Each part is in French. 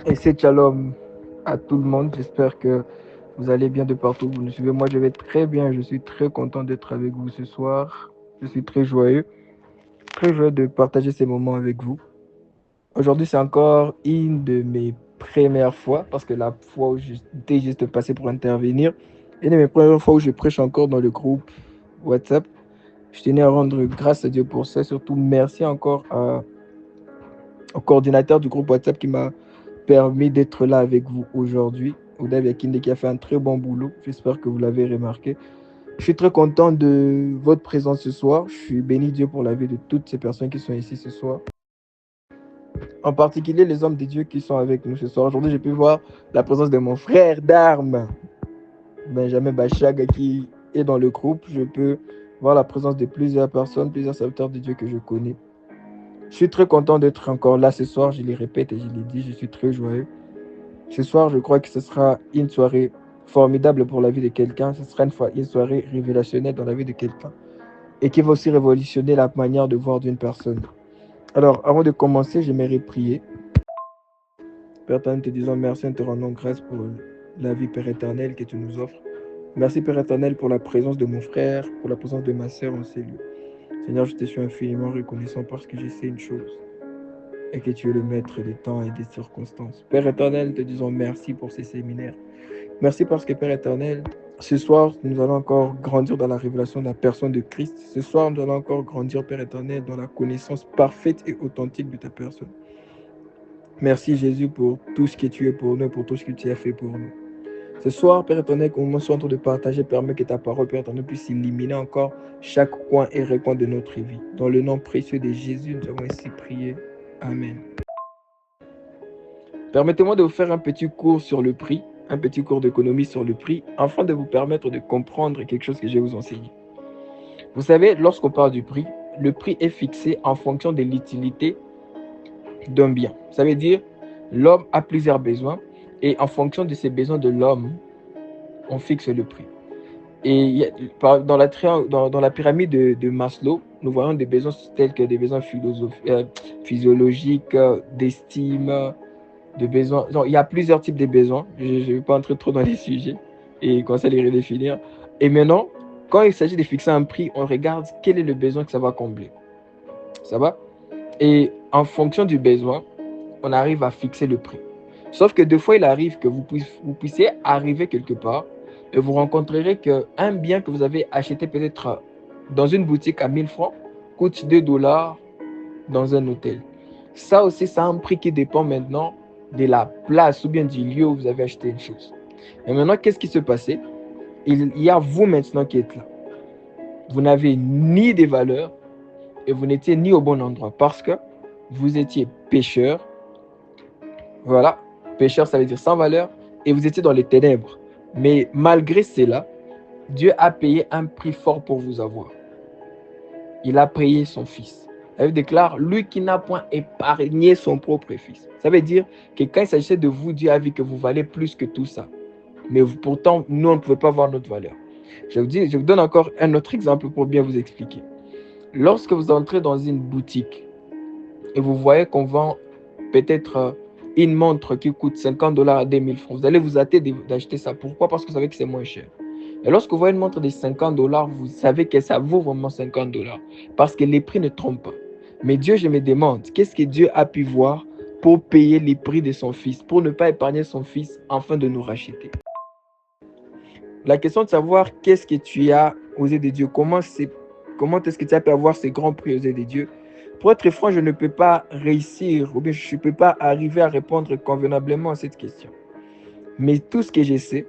Et c'est shalom à tout le monde. J'espère que vous allez bien de partout où vous nous suivez. Moi, je vais très bien. Je suis très content d'être avec vous ce soir. Je suis très joyeux de partager ces moments avec vous. Aujourd'hui, c'est encore une de mes premières fois parce que la fois où j'étais juste passé pour intervenir, une de mes premières fois où je prêche encore dans le groupe WhatsApp. Je tenais à rendre grâce à Dieu pour ça. Surtout, merci encore au coordinateur du groupe WhatsApp qui m'a permis d'être là avec vous aujourd'hui. Ouda Yakinde qui a fait un très bon boulot. J'espère que vous l'avez remarqué. Je suis très content de votre présence ce soir. Je suis béni Dieu pour la vie de toutes ces personnes qui sont ici ce soir. En particulier les hommes de Dieu qui sont avec nous ce soir. Aujourd'hui, j'ai pu voir la présence de mon frère d'armes, Benjamin Bachaga, qui est dans le groupe. Je peux voir la présence de plusieurs personnes, plusieurs serviteurs de Dieu que je connais. Je suis très content d'être encore là ce soir. Je les répète et je les dis, je suis très joyeux. Ce soir, je crois que ce sera une soirée formidable pour la vie de quelqu'un. Ce sera une soirée révélationnelle dans la vie de quelqu'un et qui va aussi révolutionner la manière de voir d'une personne. Alors, avant de commencer, j'aimerais prier. Père éternel, te disons merci, nous te rendons grâce pour la vie, Père éternel, que tu nous offres. Merci, Père éternel, pour la présence de mon frère, pour la présence de ma sœur en ces lieux. Seigneur, je te suis infiniment reconnaissant parce que je sais une chose, et que tu es le maître des temps et des circonstances. Père éternel, te disons merci pour ces séminaires. Merci parce que, Père éternel, ce soir, nous allons encore grandir dans la révélation de la personne de Christ. Ce soir, nous allons encore grandir, Père éternel, dans la connaissance parfaite et authentique de ta personne. Merci, Jésus, pour tout ce que tu es pour nous, pour tout ce que tu as fait pour nous. Ce soir, Père éternel, qu'on soit en train de partager, permet que ta parole, Père éternel, puisse illuminer encore chaque coin et recoin de notre vie. Dans le nom précieux de Jésus, nous avons ainsi prié. Amen. Permettez-moi de vous faire un petit cours sur le prix, un petit cours d'économie sur le prix, afin de vous permettre de comprendre quelque chose que je vais vous enseigner. Vous savez, lorsqu'on parle du prix, le prix est fixé en fonction de l'utilité d'un bien. Ça veut dire, l'homme a plusieurs besoins, et en fonction de ces besoins de l'homme, on fixe le prix. Et dans la pyramide de Maslow, nous voyons des besoins tels que des besoins physiologiques, d'estime, de besoins. Donc, il y a plusieurs types de besoins. Je ne vais pas entrer trop dans les sujets et commencer à les redéfinir. Et maintenant, quand il s'agit de fixer un prix, on regarde quel est le besoin que ça va combler. Ça va? Et en fonction du besoin, on arrive à fixer le prix. Sauf que des fois, il arrive que vous puissiez arriver quelque part et vous rencontrerez qu'un bien que vous avez acheté peut-être dans une boutique à 1000 francs coûte 2 dollars dans un hôtel. Ça aussi, c'est un prix qui dépend maintenant de la place ou bien du lieu où vous avez acheté une chose. Et maintenant, qu'est-ce qui se passait? Il y a vous maintenant qui êtes là. Vous n'avez ni des valeurs et vous n'étiez ni au bon endroit parce que vous étiez pécheur. Voilà, pécheur, ça veut dire sans valeur, et vous étiez dans les ténèbres. Mais malgré cela, Dieu a payé un prix fort pour vous avoir. Il a payé son fils. Elle déclare, lui qui n'a point épargné son propre fils. Ça veut dire que quand il s'agissait de vous, Dieu a vu que vous valez plus que tout ça. Mais pourtant, nous, on ne pouvait pas voir notre valeur. Je vous donne encore un autre exemple pour bien vous expliquer. Lorsque vous entrez dans une boutique et vous voyez qu'on vend peut-être une montre qui coûte 50 dollars à 2000 francs, vous allez vous hâter d'acheter ça. Pourquoi? Parce que vous savez que c'est moins cher. Et lorsque vous voyez une montre de 50 dollars, vous savez que ça vaut vraiment 50 dollars. Parce que les prix ne trompent pas. Mais Dieu, je me demande, qu'est-ce que Dieu a pu voir pour payer les prix de son fils, pour ne pas épargner son fils afin de nous racheter? La question de savoir qu'est-ce que tu as aux yeux de Dieu, comment est-ce que tu as pu avoir ces grands prix aux yeux de Dieu? Pour être franc, je ne peux pas réussir ou bien je ne peux pas arriver à répondre convenablement à cette question. Mais tout ce que je sais,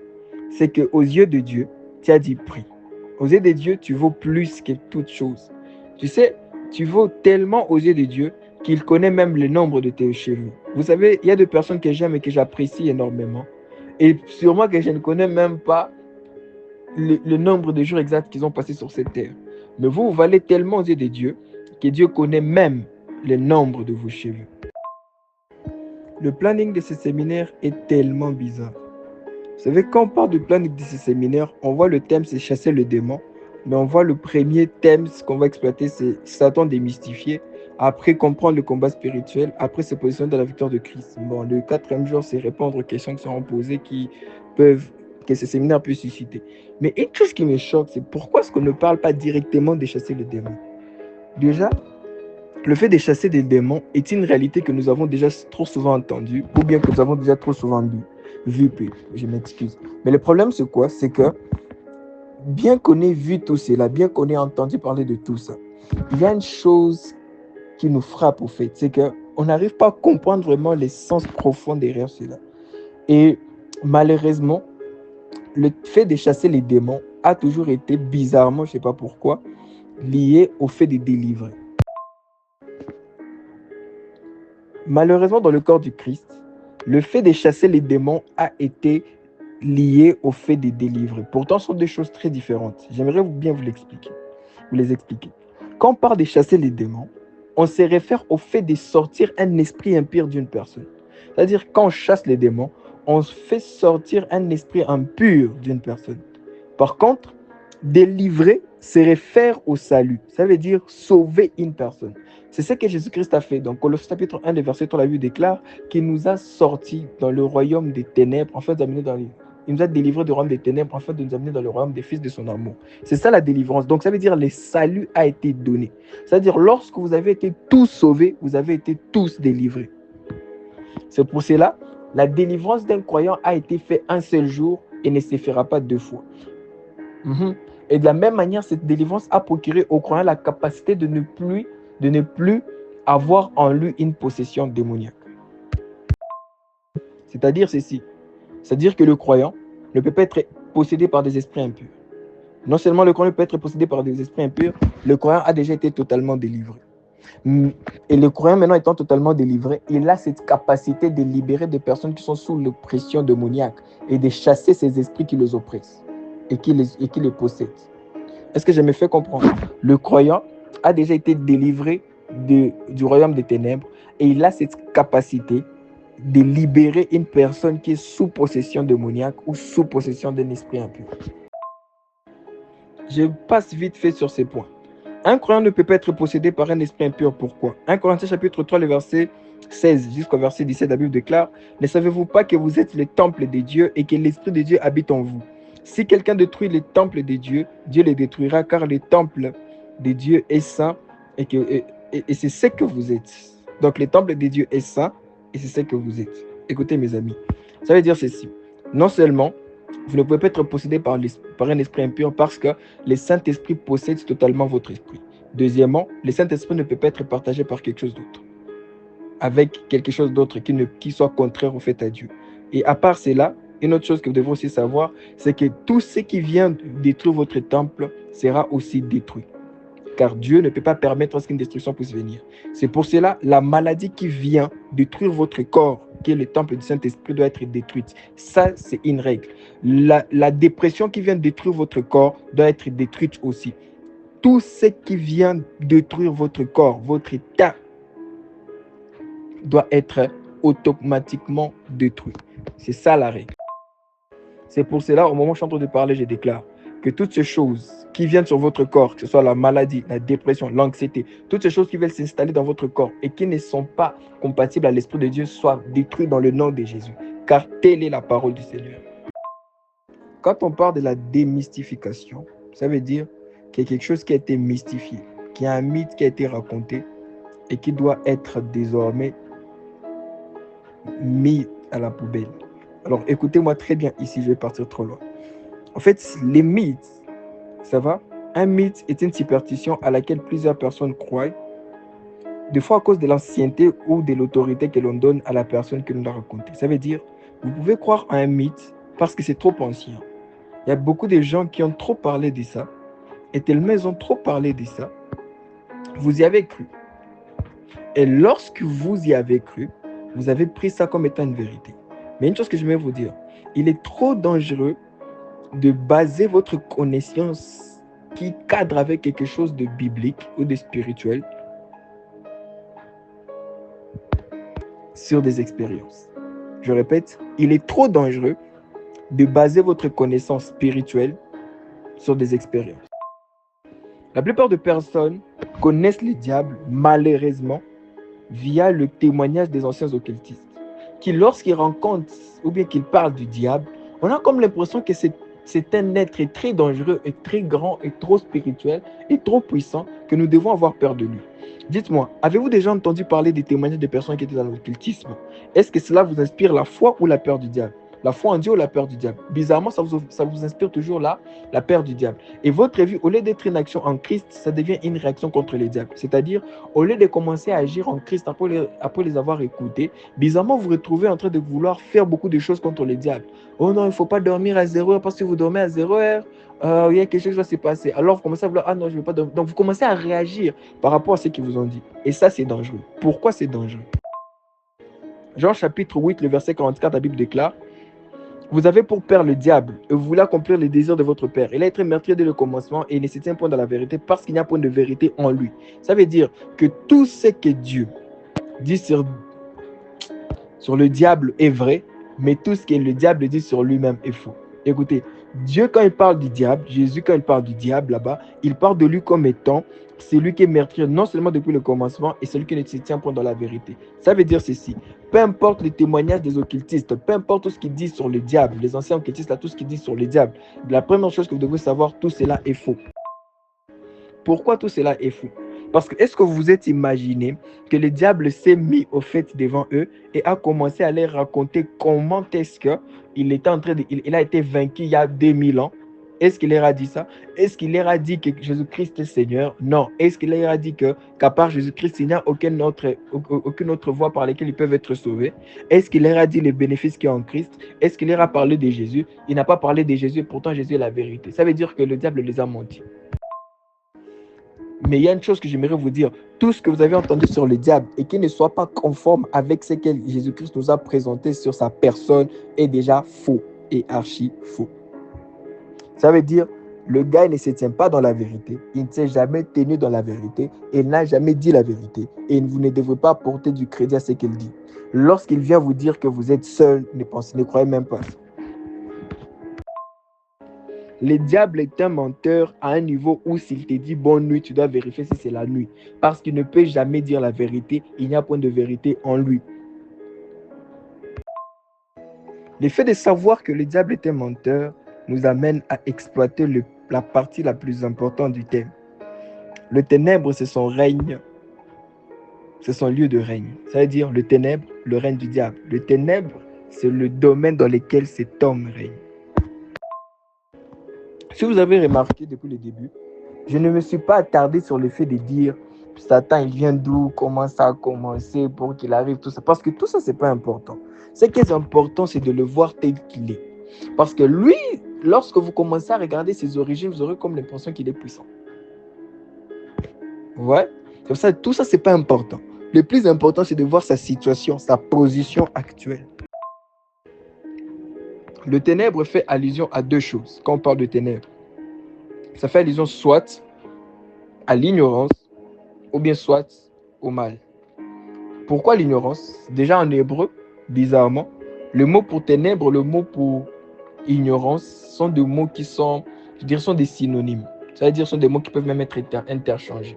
c'est qu'aux yeux de Dieu, tu as dit prix. Aux yeux de Dieu, tu vaux plus que toute chose. Tu sais, tu vaux tellement aux yeux de Dieu qu'il connaît même le nombre de tes cheveux. Vous savez, il y a des personnes que j'aime et que j'apprécie énormément. Et sûrement que je ne connais même pas le nombre de jours exacts qu'ils ont passé sur cette terre. Mais vous valez tellement aux yeux de Dieu que Dieu connaît même le nombre de vos cheveux. Le planning de ce séminaire est tellement bizarre. Vous savez, quand on parle du planning de ce séminaire, on voit le thème, c'est chasser le démon. Mais on voit le premier thème, ce qu'on va exploiter, c'est Satan démystifié. Après comprendre le combat spirituel, après se positionner dans la victoire de Christ. Bon, le quatrième jour, c'est répondre aux questions qui seront posées que ce séminaire peut susciter. Mais une chose qui me choque, c'est pourquoi est-ce qu'on ne parle pas directement de chasser les démons? Déjà, le fait de chasser des démons est une réalité que nous avons déjà trop souvent entendue, ou bien que nous avons déjà trop souvent vu, je m'excuse. Mais le problème, c'est quoi? C'est que, bien qu'on ait vu tout cela, bien qu'on ait entendu parler de tout ça, il y a une chose qui nous frappe au fait, c'est qu'on n'arrive pas à comprendre vraiment l'essence profonde derrière cela. Et malheureusement, le fait de chasser les démons a toujours été bizarrement, je ne sais pas pourquoi, lié au fait de délivrer. Malheureusement, dans le corps du Christ, le fait de chasser les démons a été lié au fait de délivrer. Pourtant, ce sont deux choses très différentes. J'aimerais bien vous les expliquer. Quand on parle de chasser les démons, on se réfère au fait de sortir un esprit impur d'une personne. C'est-à-dire, quand on chasse les démons, on fait sortir un esprit impur d'une personne. Par contre, délivrer se réfère au salut. Ça veut dire sauver une personne. C'est ce que Jésus-Christ a fait. Donc, Colossiens chapitre 1, le verset 3, la Bible déclare qu'il nous a sortis dans le royaume des ténèbres, afin d'amener dans les... Il nous a délivrés du royaume des ténèbres, afin de nous amener dans le royaume des fils de son amour. C'est ça la délivrance. Donc, ça veut dire le salut a été donné. C'est-à-dire, lorsque vous avez été tous sauvés, vous avez été tous délivrés. C'est pour cela, la délivrance d'un croyant a été faite un seul jour et ne se fera pas deux fois. Et de la même manière, cette délivrance a procuré au croyant la capacité de ne plus avoir en lui une possession démoniaque. C'est-à-dire ceci. C'est-à-dire que le croyant ne peut pas être possédé par des esprits impurs. Non seulement le croyant peut être possédé par des esprits impurs, le croyant a déjà été totalement délivré. Et le croyant, maintenant étant totalement délivré, il a cette capacité de libérer des personnes qui sont sous l'oppression démoniaque et de chasser ces esprits qui les oppressent et qui les possèdent. Est-ce que je me fais comprendre? Le croyant a déjà été délivré du royaume des ténèbres et il a cette capacité de libérer une personne qui est sous possession démoniaque ou sous possession d'un esprit impur. Je passe vite fait sur ces points. Un croyant ne peut pas être possédé par un esprit impur. Pourquoi? 1 Corinthiens chapitre 3, le verset 16 jusqu'au verset 17, la Bible déclare: ne savez-vous pas que vous êtes le temple de Dieu et que l'Esprit de Dieu habite en vous? Si quelqu'un détruit le temple de Dieu, Dieu le détruira, car le temple de Dieu est saint et c'est ce que vous êtes. Donc le temple de Dieu est saint et c'est ce que vous êtes. Écoutez mes amis, ça veut dire ceci. Non seulement vous ne pouvez pas être possédé par un esprit impur parce que le Saint-Esprit possède totalement votre esprit. Deuxièmement, le Saint-Esprit ne peut pas être partagé par quelque chose d'autre, avec quelque chose d'autre qui soit contraire au fait à Dieu. Et à part cela, une autre chose que vous devez aussi savoir, c'est que tout ce qui vient détruire votre temple sera aussi détruit. Car Dieu ne peut pas permettre qu'une destruction puisse venir. C'est pour cela, la maladie qui vient détruire votre corps, qui est le temple du Saint-Esprit, doit être détruite. Ça, c'est une règle. La dépression qui vient détruire votre corps doit être détruite aussi. Tout ce qui vient détruire votre corps, votre état, doit être automatiquement détruit. C'est ça la règle. C'est pour cela, au moment où je suis en train de parler, je déclare que toutes ces choses qui viennent sur votre corps, que ce soit la maladie, la dépression, l'anxiété, toutes ces choses qui veulent s'installer dans votre corps et qui ne sont pas compatibles à l'Esprit de Dieu soient détruites dans le nom de Jésus. Car telle est la parole du Seigneur. Quand on parle de la démystification, ça veut dire qu'il y a quelque chose qui a été mystifié, qu'il y a un mythe qui a été raconté et qui doit être désormais mis à la poubelle. Alors écoutez-moi très bien ici, je vais partir trop loin. En fait, les mythes, ça va? Un mythe est une superstition à laquelle plusieurs personnes croient, des fois à cause de l'ancienneté ou de l'autorité que l'on donne à la personne qui nous l'a raconté. Ça veut dire, vous pouvez croire à un mythe parce que c'est trop ancien. Il y a beaucoup de gens qui ont trop parlé de ça, et tellement ils ont trop parlé de ça, vous y avez cru. Et lorsque vous y avez cru, vous avez pris ça comme étant une vérité. Mais une chose que je vais vous dire, il est trop dangereux de baser votre connaissance qui cadre avec quelque chose de biblique ou de spirituel sur des expériences. Je répète, il est trop dangereux de baser votre connaissance spirituelle sur des expériences. La plupart des personnes connaissent les diables, malheureusement, via le témoignage des anciens occultistes, qui lorsqu'ils rencontrent ou bien qu'ils parlent du diable, on a comme l'impression que c'est un être très dangereux et très grand et trop spirituel et trop puissant que nous devons avoir peur de lui. Dites-moi, avez-vous déjà entendu parler des témoignages des personnes qui étaient dans l'occultisme? Est-ce que cela vous inspire la foi ou la peur du diable? La foi en Dieu ou la peur du diable? Bizarrement, ça vous inspire toujours la peur du diable. Et votre vie, au lieu d'être une action en Christ, ça devient une réaction contre les diables. C'est-à-dire, au lieu de commencer à agir en Christ après les avoir écoutés, bizarrement, vous vous retrouvez en train de vouloir faire beaucoup de choses contre les diables. Oh non, il ne faut pas dormir à 0 heure parce que si vous dormez à 0 heure, il y a quelque chose qui va se passer. Alors, vous commencez à vouloir, ah non, je ne vais pas dormir. Donc, vous commencez à réagir par rapport à ce qu'ils vous ont dit. Et ça, c'est dangereux. Pourquoi c'est dangereux? Jean chapitre 8, le verset 44, la Bible déclare: vous avez pour père le diable et vous voulez accomplir les désirs de votre père. Il a été meurtrier dès le commencement et il ne se tient point dans la vérité parce qu'il n'y a point de vérité en lui. Ça veut dire que tout ce que Dieu dit sur le diable est vrai, mais tout ce que le diable dit sur lui-même est faux. Écoutez, Dieu, quand il parle du diable, Jésus, quand il parle du diable là-bas, il parle de lui comme étant celui qui est meurtrier non seulement depuis le commencement et celui qui ne se tient point dans la vérité. Ça veut dire ceci: peu importe les témoignages des occultistes, peu importe tout ce qu'ils disent sur le diable, les anciens occultistes, là, tout ce qu'ils disent sur le diable, la première chose que vous devez savoir, tout cela est faux. Pourquoi tout cela est faux? Parce que est-ce que vous vous êtes imaginé que le diable s'est mis au fait devant eux et a commencé à leur raconter comment est-ce qu'il était en train de, il a été vaincu il y a 2000 ans? Est-ce qu'il leur a dit ça? Est-ce qu'il leur a dit que Jésus-Christ est Seigneur? Non. Est-ce qu'il leur a dit qu'à part Jésus-Christ, il n'y a aucune autre voie par laquelle ils peuvent être sauvés? Est-ce qu'il leur a dit les bénéfices qu'il y a en Christ? Est-ce qu'il leur a parlé de Jésus? Il n'a pas parlé de Jésus, pourtant Jésus est la vérité. Ça veut dire que le diable les a menti. Mais il y a une chose que j'aimerais vous dire: tout ce que vous avez entendu sur le diable et qui ne soit pas conforme avec ce que Jésus-Christ nous a présenté sur sa personne est déjà faux et archi faux. Ça veut dire, le gars ne se tient pas dans la vérité, il ne s'est jamais tenu dans la vérité, il n'a jamais dit la vérité et vous ne devez pas porter du crédit à ce qu'il dit. Lorsqu'il vient vous dire que vous êtes seul, ne croyez même pas. Le diable est un menteur à un niveau où s'il te dit bonne nuit, tu dois vérifier si c'est la nuit. Parce qu'il ne peut jamais dire la vérité, il n'y a point de vérité en lui. Le fait de savoir que le diable est un menteur nous amène à exploiter la partie la plus importante du thème. Le ténèbre, c'est son règne, c'est son lieu de règne. Ça veut dire le ténèbre, le règne du diable. Le ténèbre, c'est le domaine dans lequel cet homme règne. Si vous avez remarqué depuis le début, je ne me suis pas attardé sur le fait de dire Satan, il vient d'où, comment ça a commencé pour qu'il arrive, tout ça. Parce que tout ça, ce n'est pas important. Ce qui est important, c'est de le voir tel qu'il est. Parce que lui, lorsque vous commencez à regarder ses origines, vous aurez comme l'impression qu'il est puissant. Ouais. Comme ça, tout ça, ce n'est pas important. Le plus important, c'est de voir sa situation, sa position actuelle. Le ténèbre fait allusion à deux choses. Quand on parle de ténèbres, ça fait allusion soit à l'ignorance ou bien soit au mal. Pourquoi l'ignorance? Déjà en hébreu, bizarrement, le mot pour ténèbres, le mot pour ignorance sont des mots qui sont, je dirais, sont des synonymes. Ça veut dire sont des mots qui peuvent même être interchangés.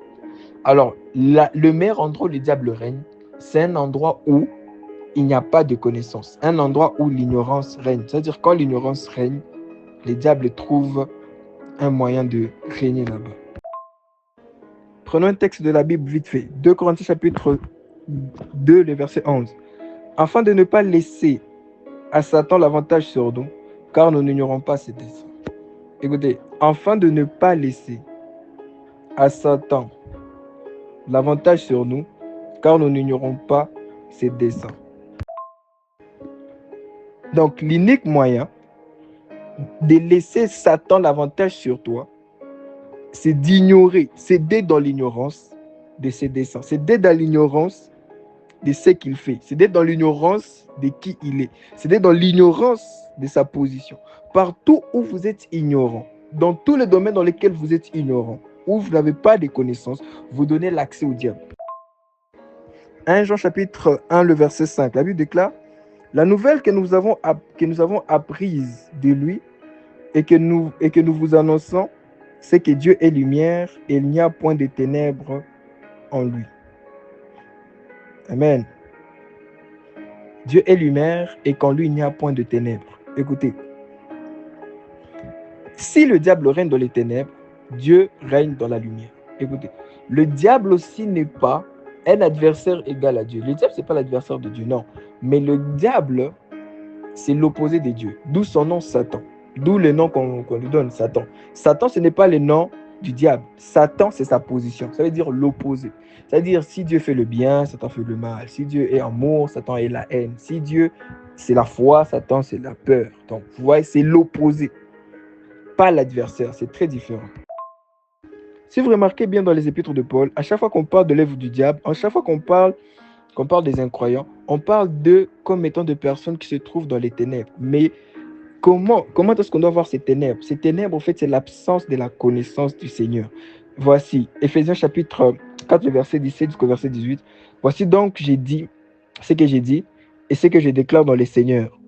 Alors, le meilleur endroit où le diable règne, c'est un endroit où il n'y a pas de connaissance. Un endroit où l'ignorance règne. C'est-à-dire quand l'ignorance règne, les diables trouvent un moyen de régner là-bas. Prenons un texte de la Bible vite fait. 2 Corinthiens chapitre 2, le verset 11. Afin de ne pas laisser à Satan l'avantage sur nous, car nous n'ignorons pas ses desseins. Écoutez, afin de ne pas laisser à Satan l'avantage sur nous, car nous n'ignorons pas ses desseins. Donc, l'unique moyen de laisser Satan l'avantage sur toi, c'est d'ignorer, c'est d'être dans l'ignorance de ses desseins, c'est d'être dans l'ignorance de ce qu'il fait, c'est d'être dans l'ignorance de qui il est, c'est d'être dans l'ignorance de sa position. Partout où vous êtes ignorant, dans tous les domaines dans lesquels vous êtes ignorant, où vous n'avez pas de connaissances, vous donnez l'accès au diable. 1 Jean chapitre 1, le verset 5, la Bible déclare: la nouvelle que nous avons apprise de lui et que nous vous annonçons, c'est que Dieu est lumière et il n'y a point de ténèbres en lui. Amen. Dieu est lumière et qu'en lui il n'y a point de ténèbres. Écoutez, si le diable règne dans les ténèbres, Dieu règne dans la lumière. Écoutez, le diable aussi n'est pas un adversaire égal à Dieu. Le diable, ce n'est pas l'adversaire de Dieu, non. Mais le diable, c'est l'opposé de Dieu. D'où son nom Satan. D'où le nom qu'on lui donne, Satan. Satan, ce n'est pas le nom du diable. Satan, c'est sa position. Ça veut dire l'opposé. C'est-à-dire, si Dieu fait le bien, Satan fait le mal. Si Dieu est amour, Satan est la haine. Si Dieu, c'est la foi, Satan, c'est la peur. Donc, vous voyez, c'est l'opposé. Pas l'adversaire. C'est très différent. Si vous remarquez bien dans les épîtres de Paul, à chaque fois qu'on parle de l'œuvre du diable, à chaque fois qu'on parle des incroyants, on parle d'eux comme étant des personnes qui se trouvent dans les ténèbres. Mais comment est-ce qu'on doit voir ces ténèbres? Ces ténèbres, en fait, c'est l'absence de la connaissance du Seigneur. Voici, Éphésiens chapitre 4, le verset 17 jusqu'au verset 18. Voici donc, j'ai dit ce que j'ai dit et ce que je déclare dans les Seigneurs.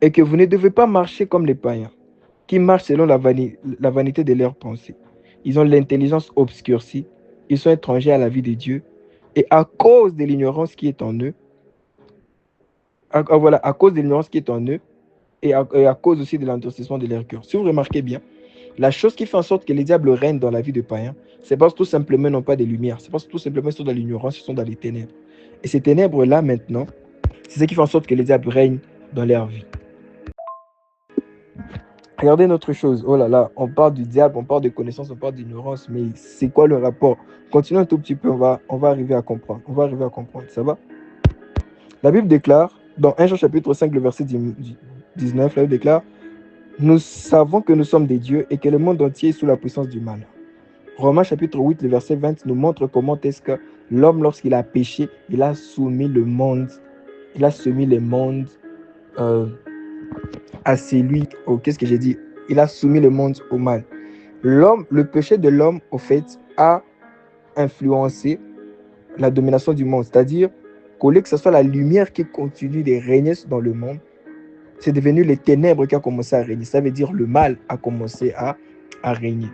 Et que vous ne devez pas marcher comme les païens, qui marchent selon la vanité de leurs pensées. Ils ont l'intelligence obscurcie, ils sont étrangers à la vie de Dieu, et à cause de l'ignorance qui est en eux, à cause de l'ignorance qui est en eux, et à cause aussi de l'endurcissement de leur cœur. Si vous remarquez bien, la chose qui fait en sorte que les diables règnent dans la vie de païens, c'est parce que tout simplement ils n'ont pas de lumière, c'est parce que tout simplement ils sont dans l'ignorance, ils sont dans les ténèbres. Et ces ténèbres-là maintenant, c'est ce qui fait en sorte que les diables règnent dans leur vie. Regardez une autre chose. Oh là là, on parle du diable, on parle de connaissance, on parle d'ignorance, mais c'est quoi le rapport? Continuons un tout petit peu, on va arriver à comprendre. On va arriver à comprendre, ça va? La Bible déclare, dans 1 Jean chapitre 5, le verset 19, la Bible déclare, nous savons que nous sommes des dieux et que le monde entier est sous la puissance du mal. Romains chapitre 8, le verset 20 nous montre comment est-ce que l'homme, lorsqu'il a péché, il a soumis le monde, à celui, qu'est-ce que j'ai dit? Il a soumis le monde au mal. Le péché de l'homme, au fait, a influencé la domination du monde. C'est-à-dire qu'au lieu que ce soit la lumière qui continue de régner dans le monde, c'est devenu les ténèbres qui ont commencé à régner. Ça veut dire le mal a commencé à régner.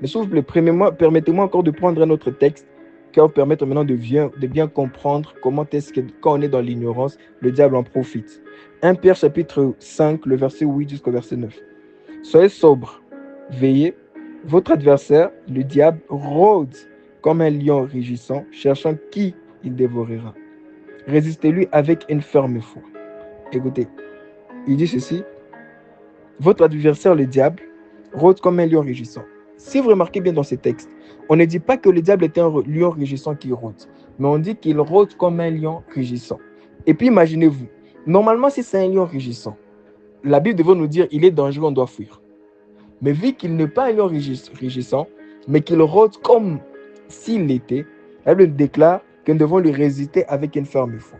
Mais s'il vous plaît, permettez-moi encore de prendre un autre texte qui va vous permettre maintenant de bien comprendre comment est-ce que, quand on est dans l'ignorance, le diable en profite. 1 Pierre chapitre 5, le verset 8 jusqu'au verset 9. Soyez sobres, veillez, votre adversaire, le diable, rôde comme un lion rugissant, cherchant qui il dévorera. Résistez-lui avec une ferme foi. Écoutez, il dit ceci, votre adversaire, le diable, rôde comme un lion rugissant. Si vous remarquez bien dans ces textes, on ne dit pas que le diable est un lion rugissant qui rôde, mais on dit qu'il rôde comme un lion rugissant. Et puis imaginez-vous, normalement si c'est un lion rugissant, la Bible devrait nous dire il est dangereux, on doit fuir. Mais vu qu'il n'est pas un lion rugissant, mais qu'il rôde comme s'il l'était, la Bible déclare que nous devons lui résister avec une ferme foi.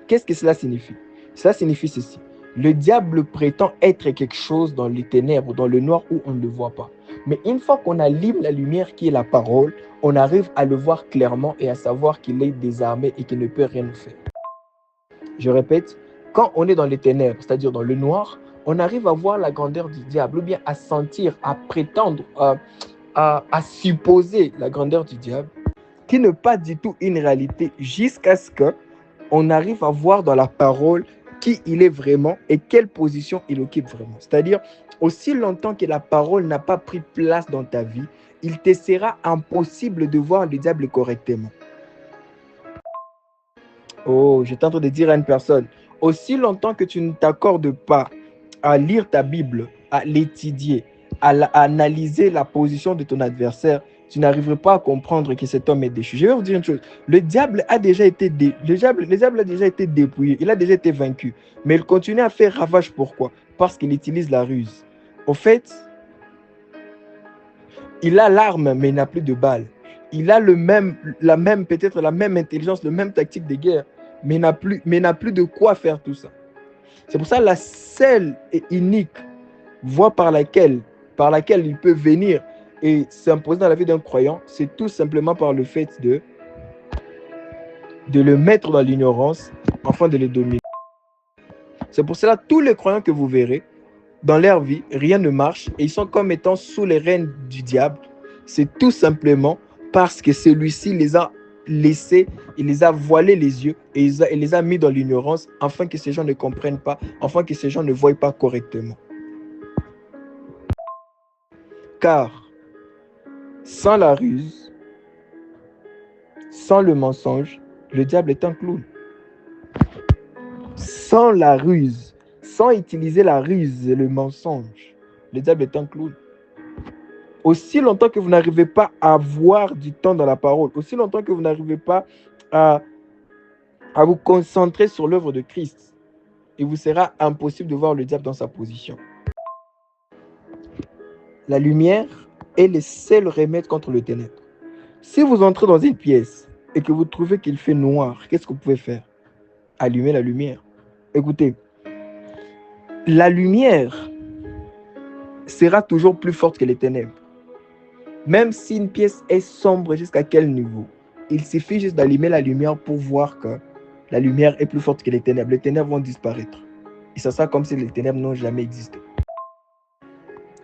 Qu'est-ce que cela signifie? Cela signifie ceci. Le diable prétend être quelque chose dans les ténèbres, dans le noir où on ne le voit pas. Mais une fois qu'on allume la lumière qui est la parole, on arrive à le voir clairement et à savoir qu'il est désarmé et qu'il ne peut rien nous faire. Je répète, quand on est dans les ténèbres, c'est-à-dire dans le noir, on arrive à voir la grandeur du diable ou bien à sentir, à prétendre, à supposer la grandeur du diable, qui n'est pas du tout une réalité jusqu'à ce qu'on arrive à voir dans la parole qui il est vraiment et quelle position il occupe vraiment. C'est-à-dire, aussi longtemps que la parole n'a pas pris place dans ta vie, il te sera impossible de voir le diable correctement. Oh, j'étais en train de dire à une personne, aussi longtemps que tu ne t'accordes pas à lire ta Bible, à l'étudier, à analyser la position de ton adversaire, tu n'arriveras pas à comprendre que cet homme est déchu. Je vais vous dire une chose, le diable a déjà été dépouillé, il a déjà été vaincu, mais il continue à faire ravage. Pourquoi? Parce qu'il utilise la ruse. Au fait, il a l'arme, mais il n'a plus de balles. Il a peut-être la même intelligence, le même tactique de guerre, mais n'a plus de quoi faire tout ça. C'est pour ça la seule et unique voie par laquelle il peut venir et s'imposer dans la vie d'un croyant, c'est tout simplement par le fait de le mettre dans l'ignorance afin de le dominer. C'est pour cela tous les croyants que vous verrez, dans leur vie, rien ne marche et ils sont comme étant sous les rênes du diable, c'est tout simplement parce que celui-ci les a laissés, il les a voilés les yeux et il les a mis dans l'ignorance afin que ces gens ne comprennent pas, afin que ces gens ne voient pas correctement. Car sans la ruse, sans le mensonge, le diable est un clown. Sans la ruse, sans utiliser la ruse et le mensonge, le diable est un clown. Aussi longtemps que vous n'arrivez pas à avoir du temps dans la parole, aussi longtemps que vous n'arrivez pas à vous concentrer sur l'œuvre de Christ, il vous sera impossible de voir le diable dans sa position. La lumière est le seul remède contre le ténèbre. Si vous entrez dans une pièce et que vous trouvez qu'il fait noir, qu'est-ce que vous pouvez faire? Allumer la lumière. Écoutez, la lumière sera toujours plus forte que les ténèbres. Même si une pièce est sombre jusqu'à quel niveau, il suffit juste d'allumer la lumière pour voir que la lumière est plus forte que les ténèbres. Les ténèbres vont disparaître. Et ça sera comme si les ténèbres n'ont jamais existé.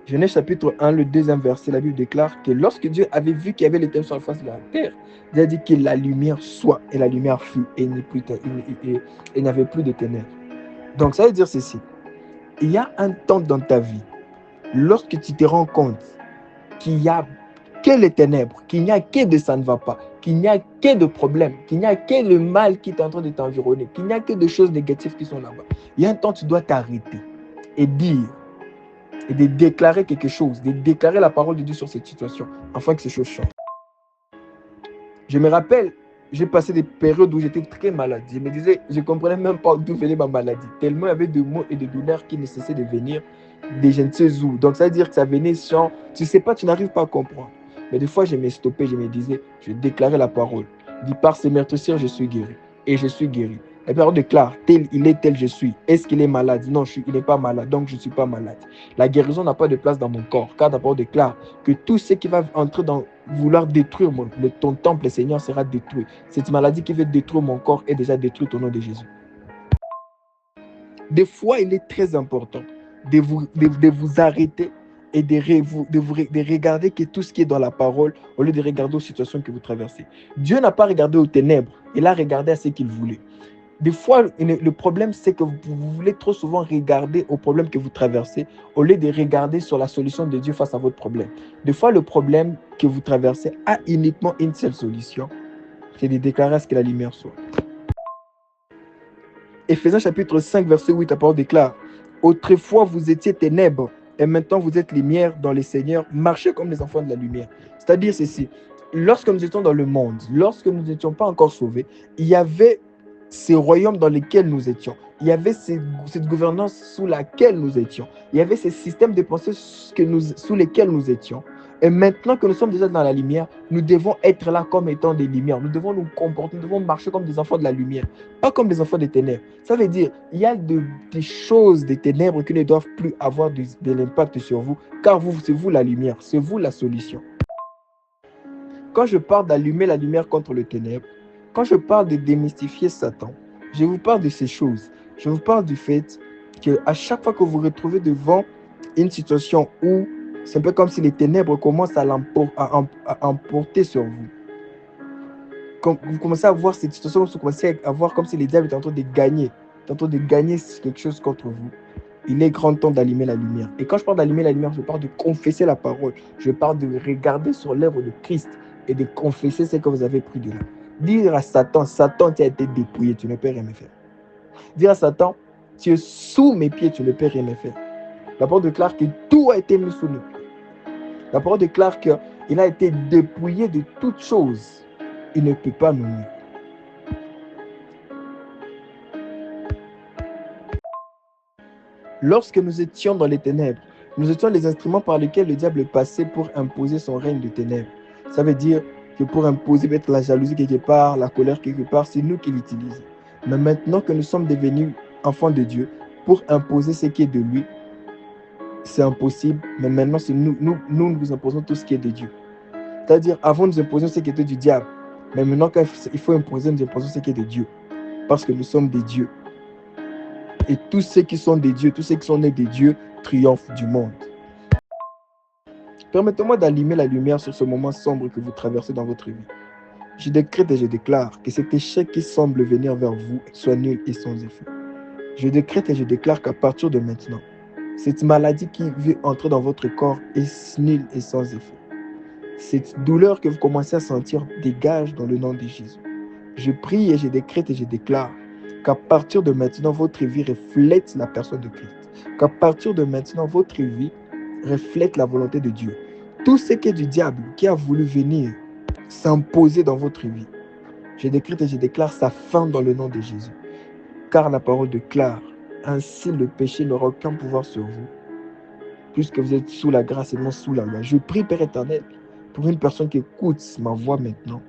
Genèse chapitre 1, le 2e verset, la Bible déclare que lorsque Dieu avait vu qu'il y avait les ténèbres sur la face de la terre, il a dit que la lumière soit, et la lumière fut, et il n'y avait plus de ténèbres. Donc ça veut dire ceci. Il y a un temps dans ta vie, lorsque tu te rends compte qu'il n'y a que les ténèbres, qu'il n'y a que de ça ne va pas, qu'il n'y a que de problèmes, qu'il n'y a que le mal qui est en train de t'environner, qu'il n'y a que de choses négatives qui sont là-bas. Il y a un temps où tu dois t'arrêter et dire, et de déclarer quelque chose, de déclarer la parole de Dieu sur cette situation, afin que ces choses changent. Je me rappelle, j'ai passé des périodes où j'étais très malade. Je me disais, je ne comprenais même pas d'où venait ma maladie. Tellement il y avait de maux et de douleurs qui ne cessaient de venir des je ne sais où. Donc ça veut dire que ça venait sans, tu ne sais pas, tu n'arrives pas à comprendre. Mais des fois, je me stoppais, je me disais, je déclarais la parole. Dis par ses meurtrissures, je suis guéri. Et je suis guéri. La parole déclare, tel il est, tel je suis. Est-ce qu'il est malade? Non, il n'est pas malade, donc je ne suis pas malade. La guérison n'a pas de place dans mon corps, car la parole déclare que tout ce qui va entrer dans vouloir détruire ton temple, Seigneur, sera détruit. Cette maladie qui veut détruire mon corps est déjà détruite au nom de Jésus. Des fois, il est très important de vous arrêter et de regarder que tout ce qui est dans la parole, au lieu de regarder aux situations que vous traversez. Dieu n'a pas regardé aux ténèbres, il a regardé à ce qu'il voulait. Des fois, le problème, c'est que vous voulez trop souvent regarder aux problèmes que vous traversez au lieu de regarder sur la solution de Dieu face à votre problème. Des fois, le problème que vous traversez a uniquement une seule solution, c'est de déclarer à ce que la lumière soit. Éphésiens chapitre 5, verset 8, la parole déclare « Autrefois, vous étiez ténèbres, et maintenant vous êtes lumière dans les Seigneurs, marchez comme les enfants de la lumière. » C'est-à-dire ceci, lorsque nous étions dans le monde, lorsque nous n'étions pas encore sauvés, il y avait ces royaumes dans lesquels nous étions. Il y avait cette gouvernance sous laquelle nous étions. Il y avait ces systèmes de pensée sous lesquels nous étions. Et maintenant que nous sommes déjà dans la lumière, nous devons être là comme étant des lumières. Nous devons nous comporter, nous devons marcher comme des enfants de la lumière, pas comme des enfants des ténèbres. Ça veut dire, il y a des choses des ténèbres qui ne doivent plus avoir de l'impact sur vous, car c'est vous la lumière, c'est vous la solution. Quand je parle d'allumer la lumière contre le ténèbre, quand je parle de démystifier Satan, je vous parle de ces choses. Je vous parle du fait qu'à chaque fois que vous vous retrouvez devant une situation où c'est un peu comme si les ténèbres commencent à emporter sur vous. Quand vous commencez à voir cette situation, vous commencez à voir comme si les diables étaient en train de gagner, quelque chose contre vous. Il est grand temps d'allumer la lumière. Et quand je parle d'allumer la lumière, je parle de confesser la parole. Je parle de regarder sur l'œuvre de Christ et de confesser ce que vous avez pris de là. Dire à Satan, Satan, tu as été dépouillé, tu ne peux rien me faire. Dire à Satan, tu es sous mes pieds, tu ne peux rien me faire. La parole déclare que tout a été mis sous nos pieds. La parole déclare qu'il a été dépouillé de toutes choses. Il ne peut pas nous nuire. Lorsque nous étions dans les ténèbres, nous étions les instruments par lesquels le diable passait pour imposer son règne de ténèbres. Ça veut dire que pour imposer peut-être la jalousie quelque part, la colère quelque part, c'est nous qui l'utilisons. Mais maintenant que nous sommes devenus enfants de Dieu, pour imposer ce qui est de lui, c'est impossible. Mais maintenant, c'est nous nous imposons tout ce qui est de Dieu. C'est-à-dire, avant nous imposions ce qui était du diable. Mais maintenant, quand il faut imposer, nous imposons ce qui est de Dieu. Parce que nous sommes des dieux. Et tous ceux qui sont des dieux, tous ceux qui sont nés des dieux, triomphe du monde. Permettez-moi d'allumer la lumière sur ce moment sombre que vous traversez dans votre vie. Je décrète et je déclare que cet échec qui semble venir vers vous soit nul et sans effet. Je décrète et je déclare qu'à partir de maintenant, cette maladie qui veut entrer dans votre corps est nulle et sans effet. Cette douleur que vous commencez à sentir dégage dans le nom de Jésus. Je prie et je décrète et je déclare qu'à partir de maintenant, votre vie reflète la personne de Christ. Qu'à partir de maintenant, votre vie reflète la volonté de Dieu. Tout ce qui est du diable qui a voulu venir s'imposer dans votre vie, je décrète et je déclare sa fin dans le nom de Jésus. Car la parole déclare, ainsi le péché n'aura aucun pouvoir sur vous, puisque vous êtes sous la grâce et non sous la loi. Je prie, Père éternel, pour une personne qui écoute ma voix maintenant,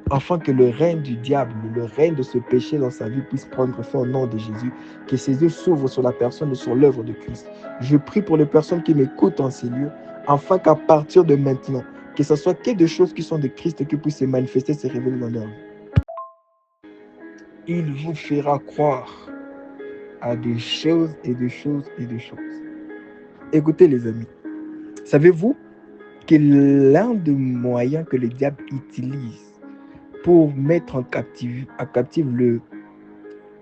afin que le règne du diable, le règne de ce péché dans sa vie puisse prendre fin au nom de Jésus, que ses yeux s'ouvrent sur la personne et sur l'œuvre de Christ. Je prie pour les personnes qui m'écoutent en ces lieux, afin qu'à partir de maintenant, que ce soit que des choses qui sont de Christ qui puissent se manifester, se révéler dans leur vie. Il vous fera croire à des choses et des choses et des choses. Écoutez les amis, savez-vous que l'un des moyens que le diable utilise pour mettre en captive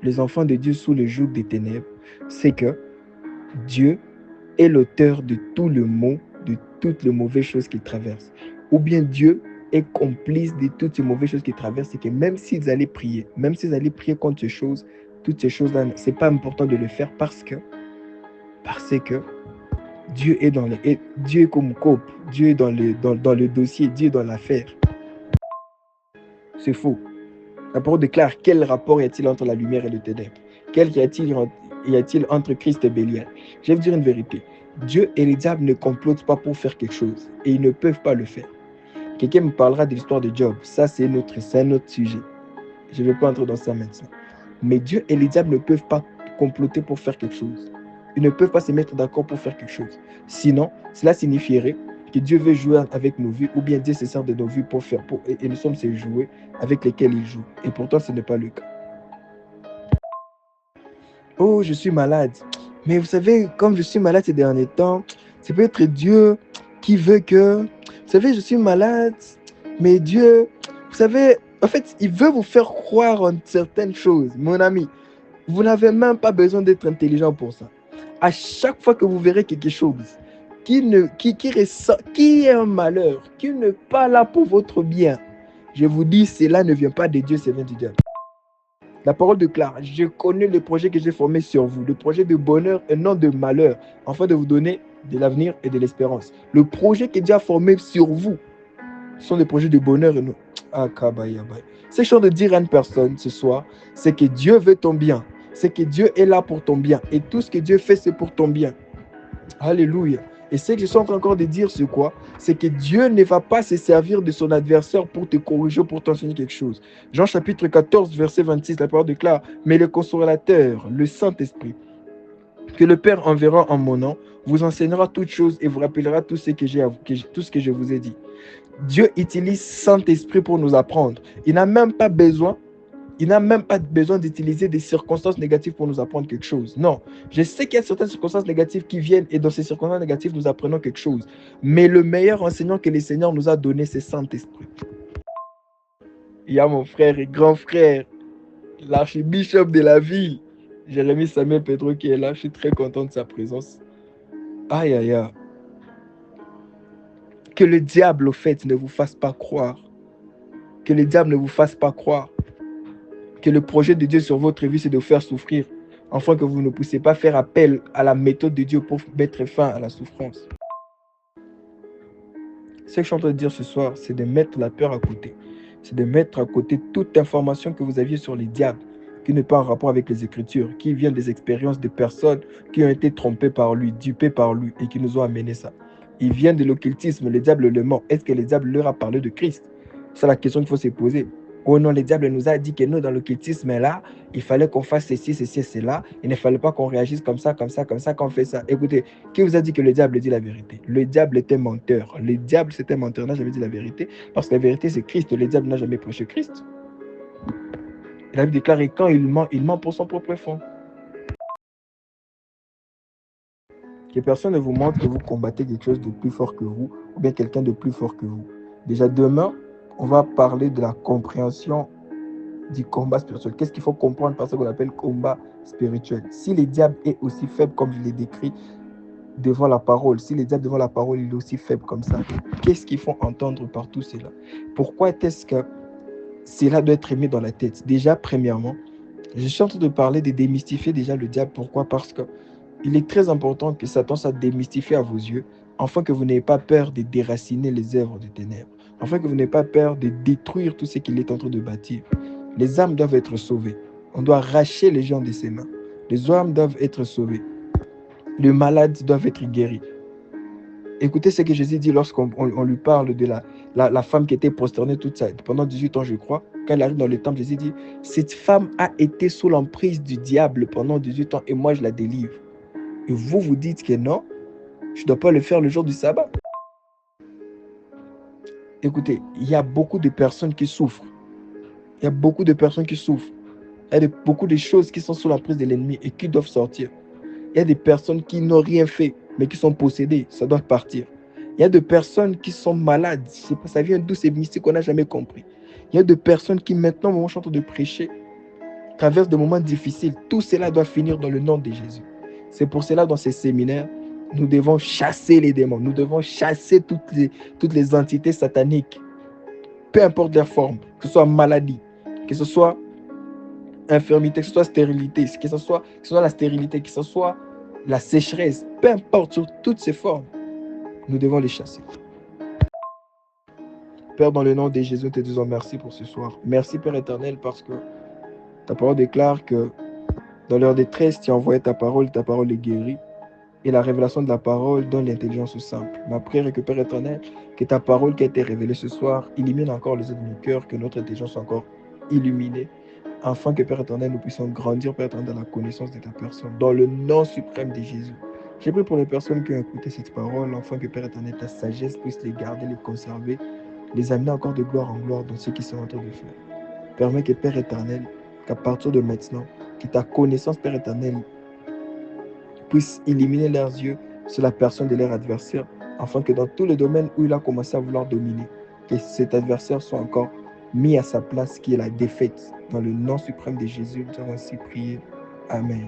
les enfants de Dieu sous le joug des ténèbres, c'est que Dieu est l'auteur de tout le mot, de toutes les mauvaises choses qu'ils traversent. Ou bien Dieu est complice de toutes ces mauvaises choses qu'ils traversent, c'est que même s'ils allaient prier contre ces choses, toutes ces choses-là, ce n'est pas important de le faire parce que Dieu est Dieu est comme cope, Dieu est dans le dossier, Dieu est dans l'affaire. C'est faux. La parole déclare, quel rapport y a-t-il entre la lumière et le ténèbre? Quel y a-t-il entre Christ et Bélial? Je vais vous dire une vérité. Dieu et les diables ne complotent pas pour faire quelque chose. Et ils ne peuvent pas le faire. Quelqu'un me parlera de l'histoire de Job. Ça, c'est un autre sujet. Je ne vais pas entrer dans ça maintenant. Mais Dieu et les diables ne peuvent pas comploter pour faire quelque chose. Ils ne peuvent pas se mettre d'accord pour faire quelque chose. Sinon, cela signifierait que Dieu veut jouer avec nos vies, ou bien Dieu se sert de nos vies et nous sommes ces jouets avec lesquels il joue. Et pourtant, ce n'est pas le cas. Oh, je suis malade. Mais vous savez, comme je suis malade ces derniers temps, c'est peut-être Dieu qui veut que... Vous savez, je suis malade, mais Dieu... Vous savez, en fait, il veut vous faire croire en certaines choses. Mon ami, vous n'avez même pas besoin d'être intelligent pour ça. À chaque fois que vous verrez quelque chose qui est un malheur, qui n'est pas là pour votre bien, je vous dis, cela ne vient pas de Dieu, c'est vient du diable. La parole déclare, je connais le projet que j'ai formé sur vous, le projet de bonheur et non de malheur, afin de vous donner de l'avenir et de l'espérance. Le projet que Dieu a formé sur vous sont des projets de bonheur et non... Ce que je suis en train de dire à une personne ce soir, c'est que Dieu veut ton bien, c'est que Dieu est là pour ton bien, et tout ce que Dieu fait, c'est pour ton bien. Alléluia. Et ce que je suis en train encore de dire, c'est quoi? C'est que Dieu ne va pas se servir de son adversaire pour te corriger, pour t'enseigner quelque chose. Jean chapitre 14, verset 26, la parole déclare, mais le consolateur, le Saint-Esprit, que le Père enverra en mon nom, vous enseignera toutes choses et vous rappellera tout ce que je vous ai dit. Dieu utilise Saint-Esprit pour nous apprendre. Il n'a même pas besoin d'utiliser des circonstances négatives pour nous apprendre quelque chose. Non, je sais qu'il y a certaines circonstances négatives qui viennent et dans ces circonstances négatives, nous apprenons quelque chose. Mais le meilleur enseignant que le Seigneur nous a donné, c'est Saint-Esprit. Il y a mon frère et grand frère, l'archibishop de la ville, Jérémie Samuel Pedro, qui est là. Je suis très content de sa présence. Aïe, aïe, aïe. Que le diable, au fait, ne vous fasse pas croire. Que le diable ne vous fasse pas croire que le projet de Dieu sur votre vie, c'est de vous faire souffrir, afin que vous ne puissiez pas faire appel à la méthode de Dieu pour mettre fin à la souffrance. Ce que je suis en train de dire ce soir, c'est de mettre la peur à côté. C'est de mettre à côté toute information que vous aviez sur les diables, qui n'est pas en rapport avec les Écritures, qui vient des expériences de personnes qui ont été trompées par lui, dupées par lui, et qui nous ont amené ça. Il vient de l'occultisme, le diable le ment. Est-ce que le diable leur a parlé de Christ? C'est la question qu'il faut se poser. Oh non, le diable nous a dit que nous, dans l'occultisme, là, il fallait qu'on fasse ceci, ceci et cela. Il ne fallait pas qu'on réagisse comme ça, qu'on fait ça. Écoutez, qui vous a dit que le diable dit la vérité? Le diable était menteur. Le diable, c'était menteur, n'a jamais dit la vérité. Parce que la vérité, c'est Christ. Le diable n'a jamais prêché Christ. Il a déclaré quand il ment pour son propre fond. Que personne ne vous montre que vous combattez quelque chose de plus fort que vous, ou bien quelqu'un de plus fort que vous. Déjà demain, on va parler de la compréhension du combat spirituel. Qu'est-ce qu'il faut comprendre par ce qu'on appelle combat spirituel? Si le diable est aussi faible comme je l'ai décrit devant la parole, si le diable devant la parole il est aussi faible comme ça, qu'est-ce qu'il faut entendre par tout cela? Pourquoi est-ce que cela doit être mis dans la tête? Déjà, premièrement, je suis en train de parler de démystifier déjà le diable. Pourquoi? Parce que il est très important que Satan soit démystifié à vos yeux, afin que vous n'ayez pas peur de déraciner les œuvres des ténèbres, afin que vous n'ayez pas peur de détruire tout ce qu'il est en train de bâtir. Les âmes doivent être sauvées. On doit arracher les gens de ses mains. Les âmes doivent être sauvées. Les malades doivent être guéris. Écoutez ce que Jésus dit lorsqu'on lui parle de la femme qui était prosternée toute sa, pendant 18 ans, je crois. Quand elle arrive dans le temple, Jésus dit, cette femme a été sous l'emprise du diable pendant 18 ans et moi je la délivre. Et vous, vous dites que non, je ne dois pas le faire le jour du sabbat. Écoutez, il y a beaucoup de personnes qui souffrent. Il y a beaucoup de personnes qui souffrent. Il y a beaucoup de choses qui sont sous l'emprise de l'ennemi et qui doivent sortir. Il y a des personnes qui n'ont rien fait, mais qui sont possédées. Ça doit partir. Il y a des personnes qui sont malades. Je sais pas, ça vient d'où ces mystiques qu'on n'a jamais compris. Il y a des personnes qui maintenant, au moment où je suis en train de prêcher, traversent des moments difficiles. Tout cela doit finir dans le nom de Jésus. C'est pour cela, dans ces séminaires, nous devons chasser les démons. Nous devons chasser toutes les entités sataniques. Peu importe leur forme. Que ce soit maladie, que ce soit infirmité, que ce soit stérilité, que ce soit la stérilité, que ce soit la sécheresse, peu importe, sur toutes ces formes, nous devons les chasser. Père, dans le nom de Jésus, nous te disons merci pour ce soir. Merci, Père éternel, parce que ta parole déclare que dans leur détresse, tu as envoyé ta parole est guérie. Et la révélation de la parole donne l'intelligence au simple. Ma prière est que, Père éternel, que ta parole qui a été révélée ce soir illumine encore les yeux de nos cœurs, que notre intelligence soit encore illuminée, afin que, Père éternel, nous puissions grandir, Père éternel, dans la connaissance de ta personne, dans le nom suprême de Jésus. J'ai prié pour les personnes qui ont écouté cette parole, afin que, Père éternel, ta sagesse puisse les garder, les conserver, les amener encore de gloire en gloire dans ce qu'ils sont en train de faire. Permets que, Père éternel, qu'à partir de maintenant, que ta connaissance, Père éternel, puisse illuminer leurs yeux sur la personne de leur adversaire, afin que dans tous les domaines où il a commencé à vouloir dominer, que cet adversaire soit encore mis à sa place, qui est la défaite. Dans le nom suprême de Jésus, nous avons ainsi prié. Amen.